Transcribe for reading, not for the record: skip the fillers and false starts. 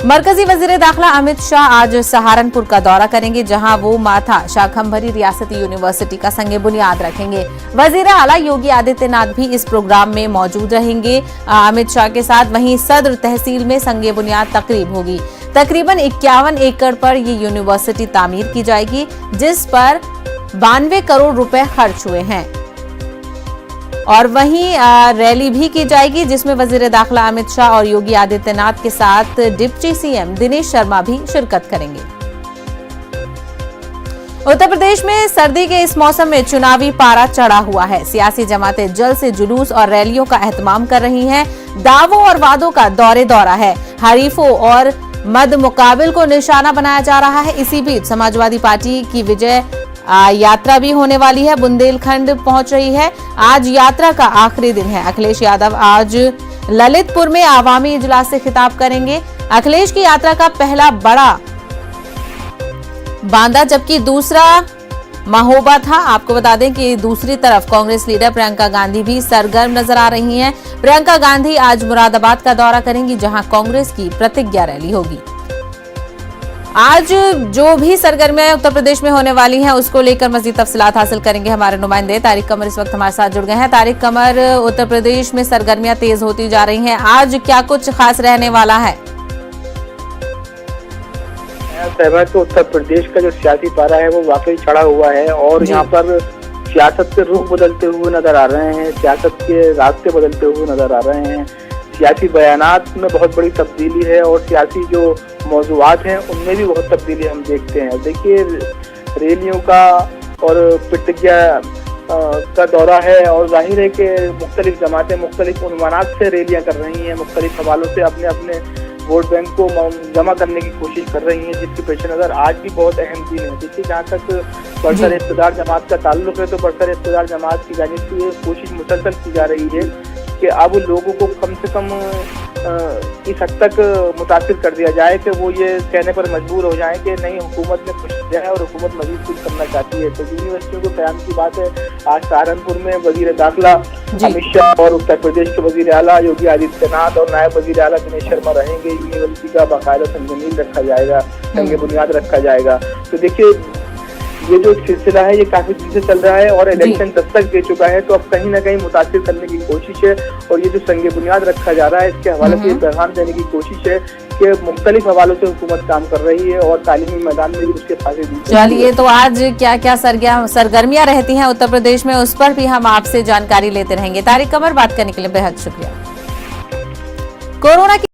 मरकजी वजीर दाखिला अमित शाह आज सहारनपुर का दौरा करेंगे, जहां वो माथा शाकंभरी रियासती यूनिवर्सिटी का संगे बुनियाद रखेंगे। वजीर आला योगी आदित्यनाथ भी इस प्रोग्राम में मौजूद रहेंगे अमित शाह के साथ। वहीं सदर तहसील में संगे बुनियाद तकरीब होगी। तकरीबन 51 एकड़ पर ये यूनिवर्सिटी तामीर की जाएगी, जिस पर 92 करोड़ रुपए खर्च हुए हैं। और वहीं रैली भी की जाएगी, जिसमें वजीर दाखिला अमित शाह और योगी आदित्यनाथ के साथ डिप्टी सीएम दिनेश शर्मा भी शिरकत करेंगे। उत्तर प्रदेश में सर्दी के इस मौसम में चुनावी पारा चढ़ा हुआ है। सियासी जमातें जल्द से जुलूस और रैलियों का एहतमाम कर रही हैं। दावों और वादों का दौरा है। हरीफों और मद मुकाबिल को निशाना बनाया जा रहा है। इसी बीच समाजवादी पार्टी की विजय यात्रा भी होने वाली है, बुंदेलखंड पहुंच रही है। आज यात्रा का आखिरी दिन है। अखिलेश यादव आज ललितपुर में आवामी इजलास से खिताब करेंगे। अखिलेश की यात्रा का पहला बड़ा बांदा, जबकि दूसरा महोबा था। आपको बता दें कि दूसरी तरफ कांग्रेस लीडर प्रियंका गांधी भी सरगर्म नजर आ रही हैं। प्रियंका गांधी आज मुरादाबाद का दौरा करेंगी, जहां कांग्रेस की प्रतिज्ञा रैली होगी। आज जो भी सरगर्मियां उत्तर प्रदेश में होने वाली हैं, उसको लेकर मजीद तफसीलात हासिल करेंगे हमारे नुमाइंदे तारिक कमर इस वक्त हमारे साथ जुड़ गए हैं। तारिक कमर, उत्तर प्रदेश में सरगर्मियां तेज होती जा रही हैं, आज क्या कुछ खास रहने वाला है? तो उत्तर प्रदेश का जो सियासी पारा है वो वाकई चढ़ा हुआ है और यहाँ पर सियासत के रुख बदलते हुए नजर आ रहे हैं, सियासत के रास्ते बदलते हुए नजर आ रहे हैं। सियासी बयानात में बहुत बड़ी तब्दीली है और सियासी जो मौजूआत हैं उनमें भी बहुत तब्दीली हम देखते हैं। देखिए, रैलियों का और प्रतिज्ञा का दौरा है और जाहिर है कि मुख्तलिफ जमातें मुख्तलिफ उन्वानात से रैलियां कर रही हैं, मुख्तलिफ हवालों से अपने अपने वोट बैंक को जमा करने की कोशिश कर रही हैं, जिसके पेश नज़र आज भी बहुत अहम दिन है। देखिए, जहाँ तक बरसर इक़्तिदार जमात का ताल्लुक है तो बरसर इक़्तिदार जमात की जानिब से ये कोशिश मुसलसल की जा रही है कि अब लोगों को कम से कम इस हद तक मुतासिर कर दिया जाए कि वो ये कहने पर मजबूर हो जाएं कि नहीं, हुकूमत ने कुछ किया है और हुकूमत मजीद कुछ करना चाहती है। तो यूनिवर्सिटियों को क़याम की बात है। आज सहारनपुर में वजीर दाखिला अमित शाह और उत्तर प्रदेश के वजीर आला योगी आदित्यनाथ और नायब वजीर आला दिनेश शर्मा रहेंगे। यूनिवर्सिटी का बाकायदा संग रखा जाएगा, संग बुनियाद रखा जाएगा। तो देखिए, ये जो सिलसिला है ये काफी दिन से चल रहा है और इलेक्शन दस्तक दे चुका है, तो अब कहीं ना कहीं मुतासिर करने की कोशिश है और ये जो संग बुनियाद रखा जा रहा है इसके हवाले से पैगाम देने की कोशिश है कि मुख्तलिफ हवालों से हुकूमत काम कर रही है और तालीमी मैदान में भी उसके फायदे दी। चलिए, तो आज क्या क्या सरगर्मियां रहती हैं उत्तर प्रदेश में, उस पर भी हम आपसे जानकारी लेते रहेंगे। तारिक कमर, बात करने के लिए बेहद शुक्रिया। कोरोना